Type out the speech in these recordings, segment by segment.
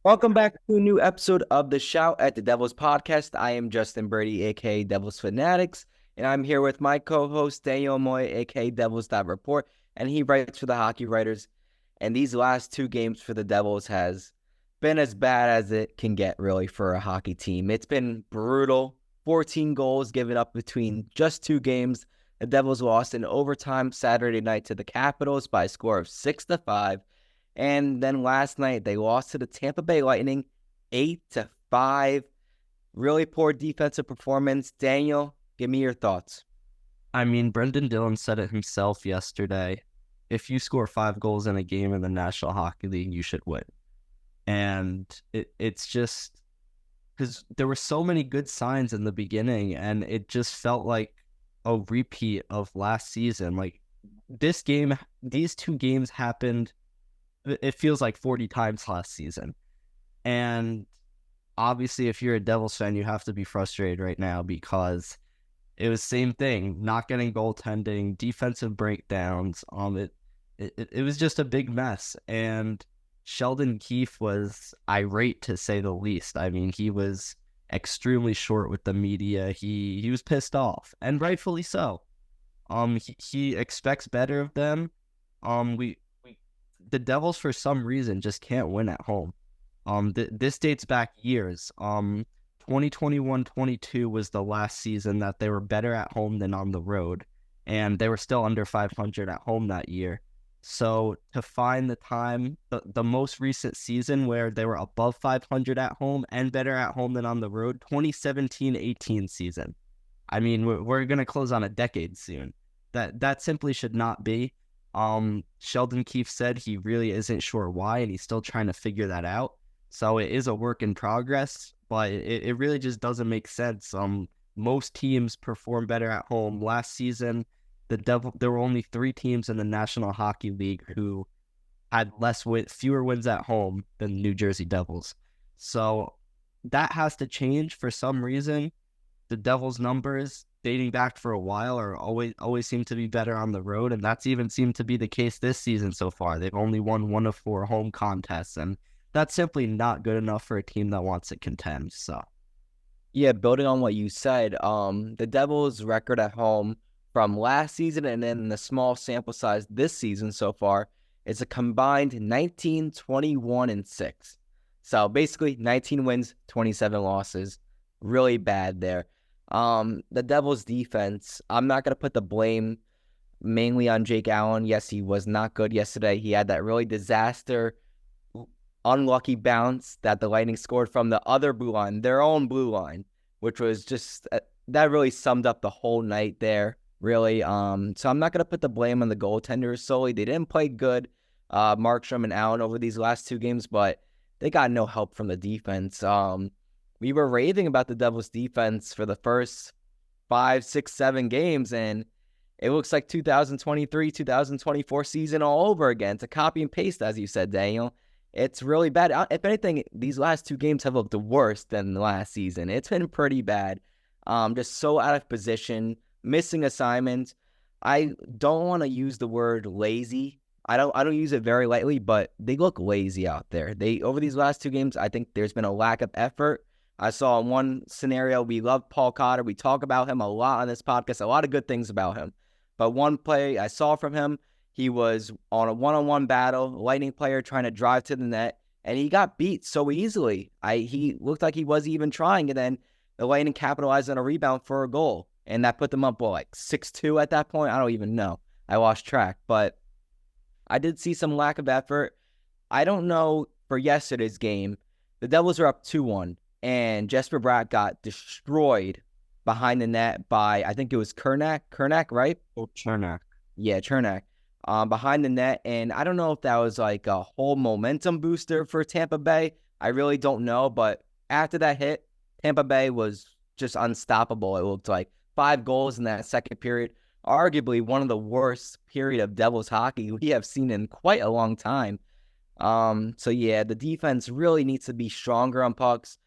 Welcome back to a new episode of The Shout at the Devils Podcast. I am Justin Brady, aka Devils Fanatics, and I'm here with my co-host Daniel Amoia, aka devils.report, and he writes for the Hockey Writers. And these last two games for the Devils has been as bad as it can get, really, for a hockey team. It's been brutal. 14 goals given up between just two games. The Devils lost in overtime Saturday night to the Capitals by a score of 6-5. And then last night, they lost to the Tampa Bay Lightning 8-5. Really poor defensive performance. Daniel, give me your thoughts. I mean, Brendan Dillon said it himself yesterday. If you score 5 goals in a game in the National Hockey League, you should win. And it's just because there were so many good signs in the beginning, and it just felt like a repeat of last season. Like these two games happened, it feels like 40 times last season. And obviously, if you're a Devils fan, you have to be frustrated right now because it was same thing, not getting goaltending, defensive breakdowns. It was just a big mess, and Sheldon Keefe was irate to say the least. I mean, he was extremely short with the media. He was pissed off, and rightfully so. He expects better of them. We the Devils for some reason just can't win at home. This dates back years. 2021-22 was the last season that they were better at home than on the road, and they were still under 500 at home that year. So to find the most recent season where they were above 500 at home and better at home than on the road, 2017-18 season. I mean, we're going to close on a decade soon. That simply should not be. Sheldon Keefe said he really isn't sure why, and he's still trying to figure that out. So it is a work in progress, but it really just doesn't make sense. Most teams perform better at home. Last season, there were only 3 teams in the National Hockey League who had fewer wins at home than the New Jersey Devils. So that has to change for some reason. The Devils' numbers dating back for a while are always seem to be better on the road, and that's even seemed to be the case this season so far. They've only won 1 of 4 home contests, and that's simply not good enough for a team that wants to contend. So, Yeah, building on what you said, the Devils' record at home from last season and then the small sample size this season so far is a combined 19, 21, and 6. So basically 19 wins, 27 losses. Really bad there. The Devils' defense, I'm not going to put the blame mainly on Jake Allen. Yes, he was not good yesterday. He had that really unlucky bounce that the Lightning scored from the other blue line, their own blue line, which was just that really summed up the whole night there, really. So I'm not going to put the blame on the goaltenders solely. They didn't play good, Markstrom and Allen, over these last two games, but they got no help from the defense. We were raving about the Devils' defense for the first 5, 6, 7 games, and it looks like 2023, 2024 season all over again. To copy and paste, as you said, Daniel. It's really bad. If anything, these last two games have looked worse than the last season. It's been pretty bad. Just so out of position, missing assignments. I don't want to use the word lazy. I don't use it very lightly, but they look lazy out there. They over these last two games, I think there's been a lack of effort. I saw in one scenario, we love Paul Cotter. We talk about him a lot on this podcast, a lot of good things about him. But one play I saw from him, he was on a one-on-one battle, Lightning player trying to drive to the net, and he got beat so easily. He looked like he wasn't even trying, and then the Lightning capitalized on a rebound for a goal, and that put them up, like 6-2 at that point? I don't even know. I lost track, but I did see some lack of effort. I don't know for yesterday's game. The Devils are up 2-1, and Jesper Bratt got destroyed behind the net by, I think it was Cernak. Cernak, right? oh, Chernak. Yeah, Cernak. Behind the net. And I don't know if that was like a whole momentum booster for Tampa Bay. I really don't know. But after that hit, Tampa Bay was just unstoppable. It looked like 5 goals in that second period. Arguably one of the worst period of Devils hockey we have seen in quite a long time. So yeah, the defense really needs to be stronger on pucks.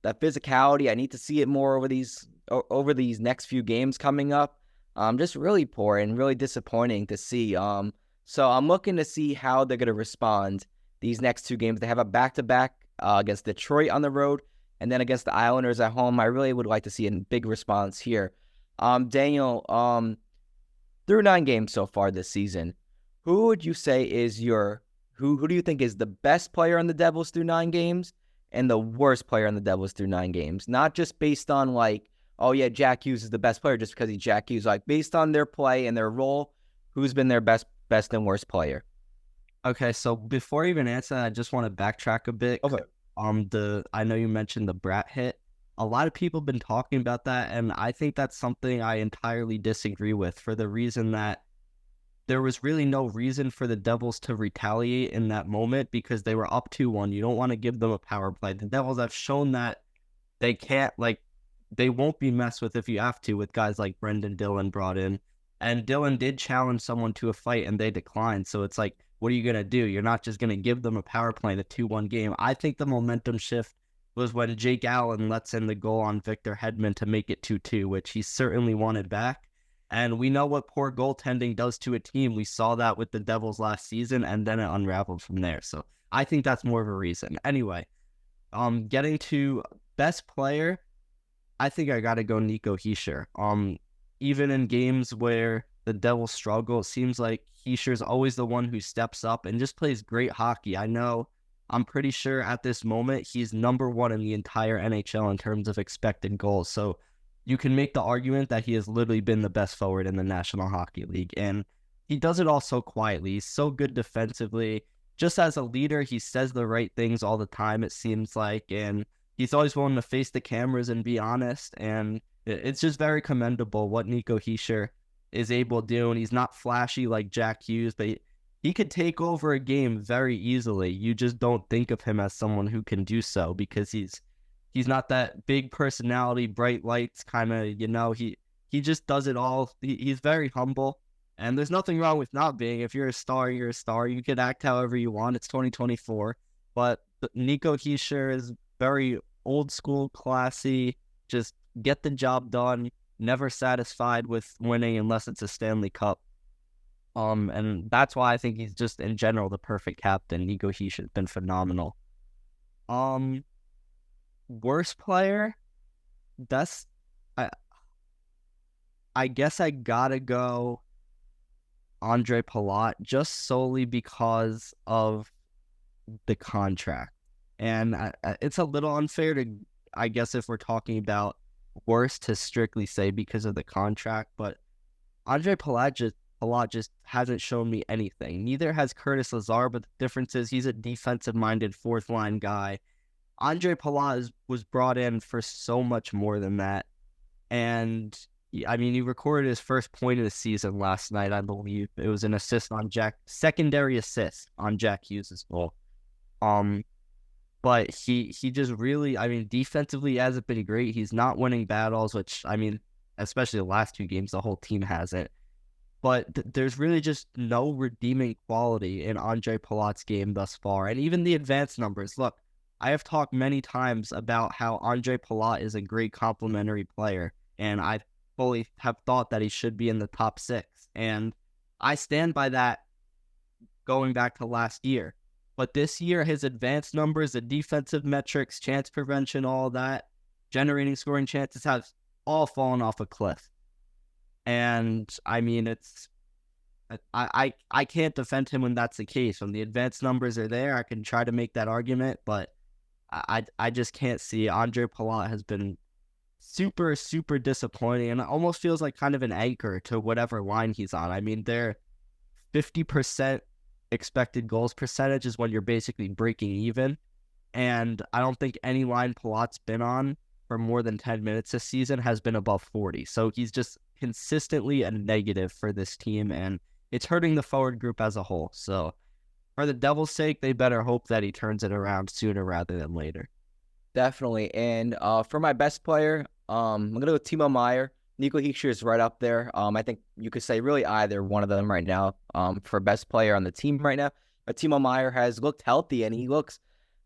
That physicality, I need to see it more over these next few games coming up. Just really poor and really disappointing to see. So I'm looking to see how they're going to respond these next two games. They have a back-to-back against Detroit on the road, and then against the Islanders at home. I really would like to see a big response here. Daniel, through 9 games so far this season, who would you say is who do you think is the best player on the Devils through 9 games and the worst player on the Devils through 9 games? Not just based on like, oh yeah, Jack Hughes is the best player just because he's Jack Hughes. Like based on their play and their role, who's been their best and worst player? Okay, so before I even answer that, I just want to backtrack a bit. Okay. I know you mentioned the Brat hit. A lot of people have been talking about that, and I think that's something I entirely disagree with for the reason that there was really no reason for the Devils to retaliate in that moment because they were up 2-1. You don't want to give them a power play. The Devils have shown that they can't, like, they won't be messed with if you have to, with guys like Brendan Dillon brought in. And Dillon did challenge someone to a fight, and they declined. So it's like, what are you going to do? You're not just going to give them a power play in a 2-1 game. I think the momentum shift was when Jake Allen lets in the goal on Victor Hedman to make it 2-2, which he certainly wanted back. And we know what poor goaltending does to a team. We saw that with the Devils last season, and then it unraveled from there. So I think that's more of a reason. Anyway, getting to best player, I think I got to go Nico Hischier. Even in games where the Devils struggle, it seems like Hischier's always the one who steps up and just plays great hockey. I'm pretty sure at this moment he's number 1 in the entire NHL in terms of expected goals. So you can make the argument that he has literally been the best forward in the National Hockey League. And he does it all so quietly. He's so good defensively. Just as a leader, he says the right things all the time, it seems like. And he's always willing to face the cameras and be honest. And it's just very commendable what Nico Hischier is able to do. And he's not flashy like Jack Hughes, but he could take over a game very easily. You just don't think of him as someone who can do so because he's not that big personality, bright lights kind of, he just does it all. He's very humble. And there's nothing wrong with not being. If you're a star, you're a star. You can act however you want. It's 2024. But Nico Hischier is very old school, classy, just get the job done, never satisfied with winning unless it's a Stanley Cup. And that's why I think he's just in general the perfect captain. Nico Hischier has been phenomenal. Worst player, that's I guess I gotta go Andre Palat just solely because of the contract. And it's a little unfair to, I guess, if we're talking about worst to strictly say because of the contract, but Andre Palat just hasn't shown me anything. Neither has Curtis Lazar, but the difference is he's a defensive-minded fourth-line guy. Andre Palat was brought in for so much more than that. And, I mean, he recorded his first point of the season last night, I believe. It was an secondary assist on Jack Hughes' goal. But he just really, I mean, defensively he hasn't been great. He's not winning battles, which, I mean, especially the last 2 games, the whole team hasn't. But there's really just no redeeming quality in Andre Palat's game thus far. And even the advanced numbers. Look, I have talked many times about how Andre Palat is a great complementary player. And I fully have thought that he should be in the top 6. And I stand by that going back to last year. But this year, his advanced numbers, the defensive metrics, chance prevention, all that, generating scoring chances have all fallen off a cliff. And I mean, I can't defend him when that's the case. When the advanced numbers are there, I can try to make that argument, but I just can't see. Andre Palat has been super, super disappointing, and it almost feels like kind of an anchor to whatever line he's on. I mean, they're 50% expected goals percentage is when you're basically breaking even, and I don't think any line Palat's been on for more than 10 minutes this season has been above 40. So he's just consistently a negative for this team, and it's hurting the forward group as a whole. So for the Devils' sake, they better hope that he turns it around sooner rather than later. Definitely. And for my best player, I'm going to go Timo Meier. Nico Hischier is right up there. I think you could say really either one of them right now for best player on the team right now. But Timo Meier has looked healthy, and he looks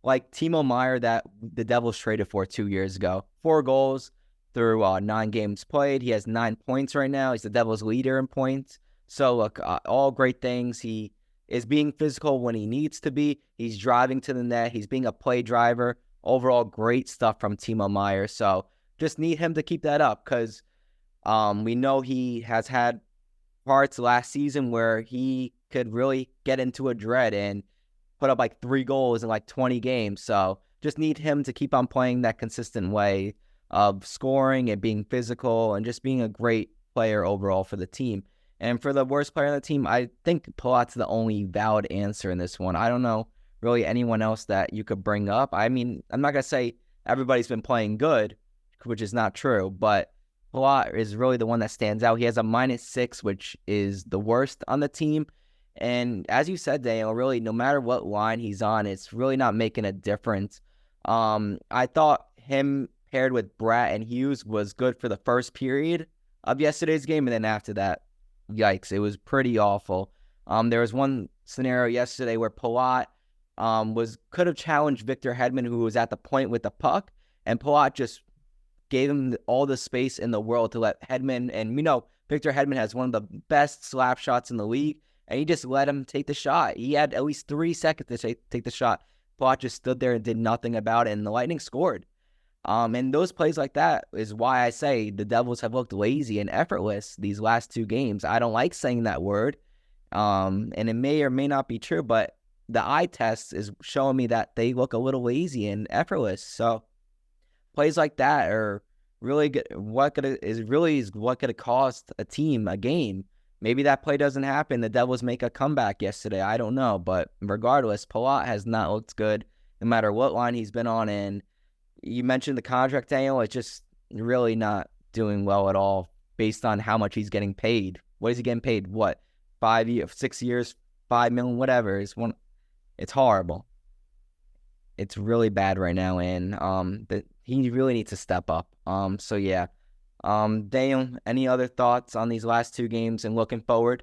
like Timo Meier that the Devils traded for 2 years ago. 4 goals through 9 games played. He has 9 points right now. He's the Devils' leader in points. So, look, all great things. He is being physical when he needs to be. He's driving to the net. He's being a play driver. Overall, great stuff from Timo Meier. So just need him to keep that up because we know he has had parts last season where he could really get into a dread and put up like 3 goals in like 20 games. So just need him to keep on playing that consistent way of scoring and being physical and just being a great player overall for the team. And for the worst player on the team, I think Palat's the only valid answer in this one. I don't know really anyone else that you could bring up. I mean, I'm not going to say everybody's been playing good, which is not true, but Palat is really the one that stands out. He has a -6, which is the worst on the team. And as you said, Daniel, really, no matter what line he's on, it's really not making a difference. I thought him paired with Bratt and Hughes was good for the first period of yesterday's game, and then after that, yikes, it was pretty awful. There was one scenario yesterday where Palat could have challenged Victor Hedman, who was at the point with the puck, and Palat just gave him all the space in the world to let Hedman, and we know Victor Hedman has one of the best slap shots in the league, and he just let him take the shot. He had at least 3 seconds to take the shot. Palat just stood there and did nothing about it, and the Lightning scored. And those plays like that is why I say the Devils have looked lazy and effortless these last 2 games. I don't like saying that word, and it may or may not be true, but the eye test is showing me that they look a little lazy and effortless. So plays like that are really good. What could have cost a team a game. Maybe that play doesn't happen. The Devils make a comeback yesterday. I don't know. But regardless, Palat has not looked good no matter what line he's been on. And you mentioned the contract, Daniel. It's just really not doing well at all based on how much he's getting paid. What is he getting paid? What? 5 years, 6 years, 5 million, whatever. It's horrible. It's really bad right now, and he really needs to step up. So yeah. Daniel, any other thoughts on these last 2 games and looking forward?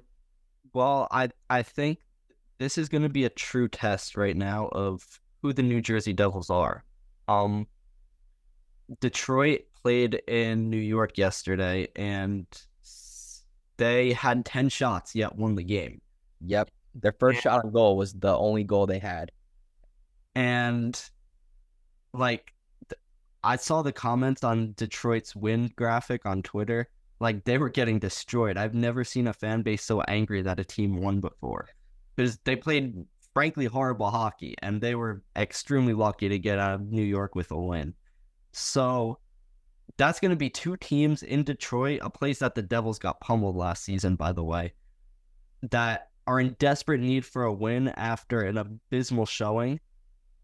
Well, I think this is going to be a true test right now of who the New Jersey Devils are. Detroit played in New York yesterday, and they had 10 shots, yet won the game. Yep. Their first shot on goal was the only goal they had. And, like, I saw the comments on Detroit's win graphic on Twitter. Like, they were getting destroyed. I've never seen a fan base so angry that a team won before. Because they played, frankly, horrible hockey, and they were extremely lucky to get out of New York with a win. So that's going to be 2 teams in Detroit, a place that the Devils got pummeled last season, by the way, that are in desperate need for a win after an abysmal showing.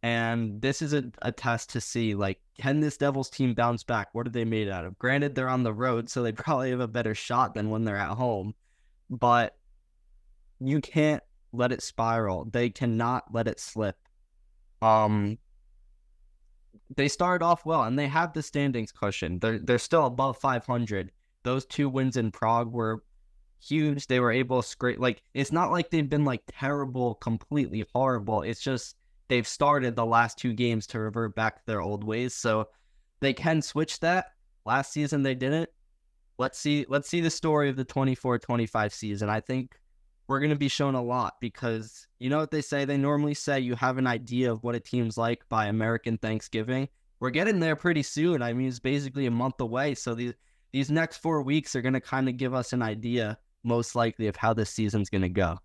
And this is a test to see, like, can this Devils team bounce back? What are they made out of? Granted, they're on the road, so they probably have a better shot than when they're at home. But you can't let it spiral. They cannot let it slip. They started off well, and they have the standings cushion. They're still above 500. Those 2 wins in Prague were huge. They were able to scrape. Like, it's not like they've been, like, terrible, completely horrible. It's just they've started the last 2 games to revert back to their old ways, so they can switch that. Last season they didn't. Let's see the story of the 24-25 season. I think we're going to be shown a lot because you know what they say? They normally say you have an idea of what a team's like by American Thanksgiving. We're getting there pretty soon. I mean, it's basically a month away, so these next 4 weeks are going to kind of give us an idea, most likely, of how this season's going to go.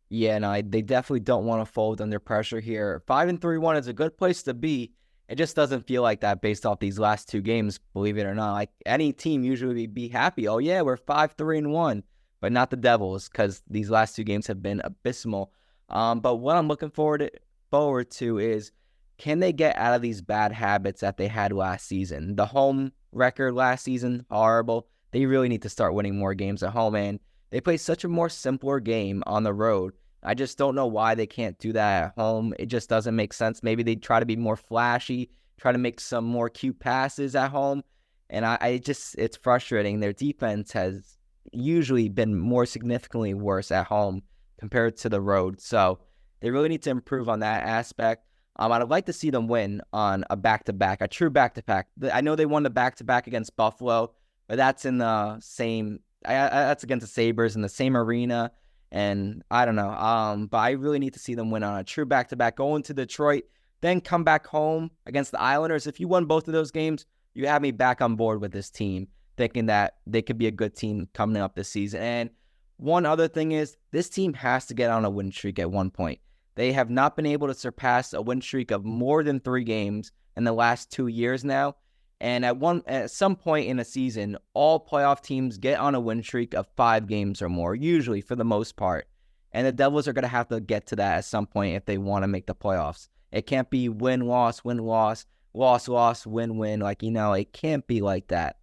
Yeah, no, they definitely don't want to fold under pressure here. 5-3-1 is a good place to be. It just doesn't feel like that based off these last 2 games, believe it or not. Like, any team usually would be happy. Oh, yeah, we're 5-3-1, but not the Devils because these last 2 games have been abysmal. But what I'm looking forward to is, can they get out of these bad habits that they had last season? The home record last season, horrible. They really need to start winning more games at home, and they play such a more simpler game on the road. I just don't know why they can't do that at home. It just doesn't make sense. Maybe they try to be more flashy, try to make some more cute passes at home. And it's frustrating. Their defense has usually been more significantly worse at home compared to the road. So they really need to improve on that aspect. I'd like to see them win on a back-to-back, a true back-to-back. I know they won the back-to-back against Buffalo, but that's in the same... that's against the Sabres in the same arena. And I don't know. But I really need to see them win on a true back-to-back, going to Detroit, then come back home against the Islanders. If you won both of those games, you have me back on board with this team, thinking that they could be a good team coming up this season. And one other thing is, this team has to get on a win streak at one point. They have not been able to surpass a win streak of more than 3 games in the last 2 years now. And at some point in a season, all playoff teams get on a win streak of 5 games or more, usually for the most part. And the Devils are going to have to get to that at some point if they want to make the playoffs. It can't be win-loss, win-loss, loss-loss, win-win. It can't be like that.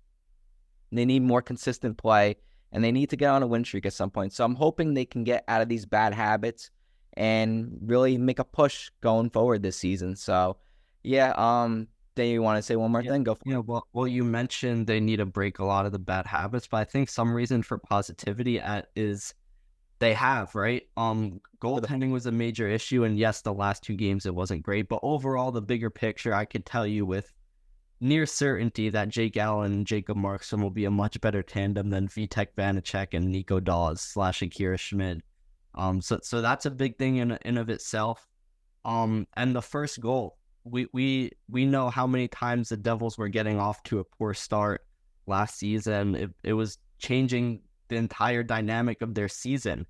They need more consistent play, and they need to get on a win streak at some point. So I'm hoping they can get out of these bad habits and really make a push going forward this season. So, yeah, then you want to say one more thing? Go for it. Well, you mentioned they need to break a lot of the bad habits, but I think some reason for positivity is they have, right? Goaltending was a major issue, and yes, the last 2 games it wasn't great, but overall, the bigger picture, I could tell you with near certainty that Jake Allen and Jacob Markstrom will be a much better tandem than Vitek Vanacek and Nico Daws / Akira Schmid. So that's a big thing in of itself. And the first goal, we know how many times the Devils were getting off to a poor start last season. It was changing the entire dynamic of their season,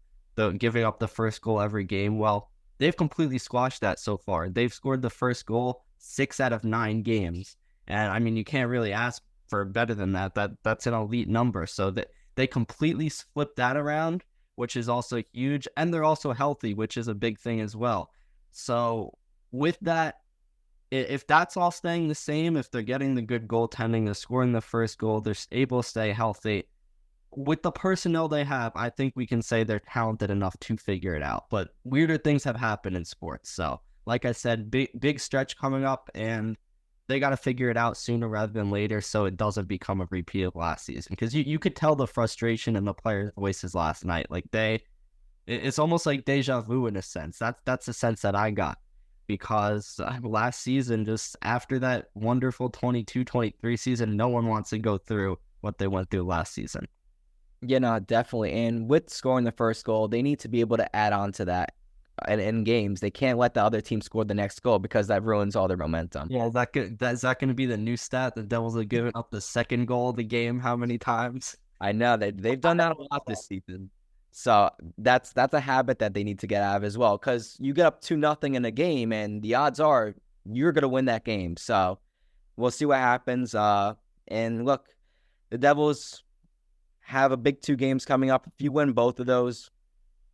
giving up the first goal every game. Well, they've completely squashed that so far. They've scored the first goal 6 out of 9 games. And I mean, you can't really ask for better than that. That's an elite number. So that they completely flipped that around, which is also huge. And they're also healthy, which is a big thing as well. So with that, if that's all staying the same, if they're getting the good goaltending, they're scoring the first goal, they're able to stay healthy, with the personnel they have, I think we can say they're talented enough to figure it out. But weirder things have happened in sports. So like I said, big stretch coming up, and they got to figure it out sooner rather than later so it doesn't become a repeat of last season. Because you could tell the frustration in the players' voices last night. Like it's almost like deja vu in a sense. That's the sense that I got. Because last season, just after that wonderful 22-23 season, no one wants to go through what they went through last season. Yeah, no, definitely. And with scoring the first goal, they need to be able to add on to that in games. They can't let the other team score the next goal because that ruins all their momentum. Yeah, is that going to be the new stat? The Devils have given up the second goal of the game how many times? I know they've done that a lot this season. So that's a habit that they need to get out of as well, because you get up 2-0 in a game, and the odds are you're going to win that game. So we'll see what happens. And look, the Devils have a big 2 games coming up. If you win both of those,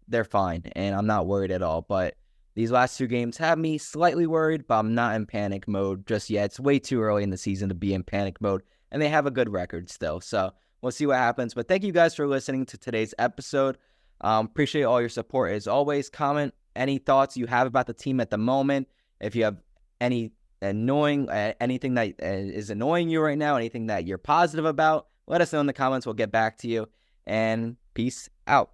they're fine, and I'm not worried at all. But these last 2 games have me slightly worried, but I'm not in panic mode just yet. It's way too early in the season to be in panic mode, and they have a good record still. So we'll see what happens. But thank you guys for listening to today's episode. Appreciate all your support as always. Comment any thoughts you have about the team at the moment. If you have any anything that is annoying you right now, anything that you're positive about, let us know in the comments. We'll get back to you. And peace out.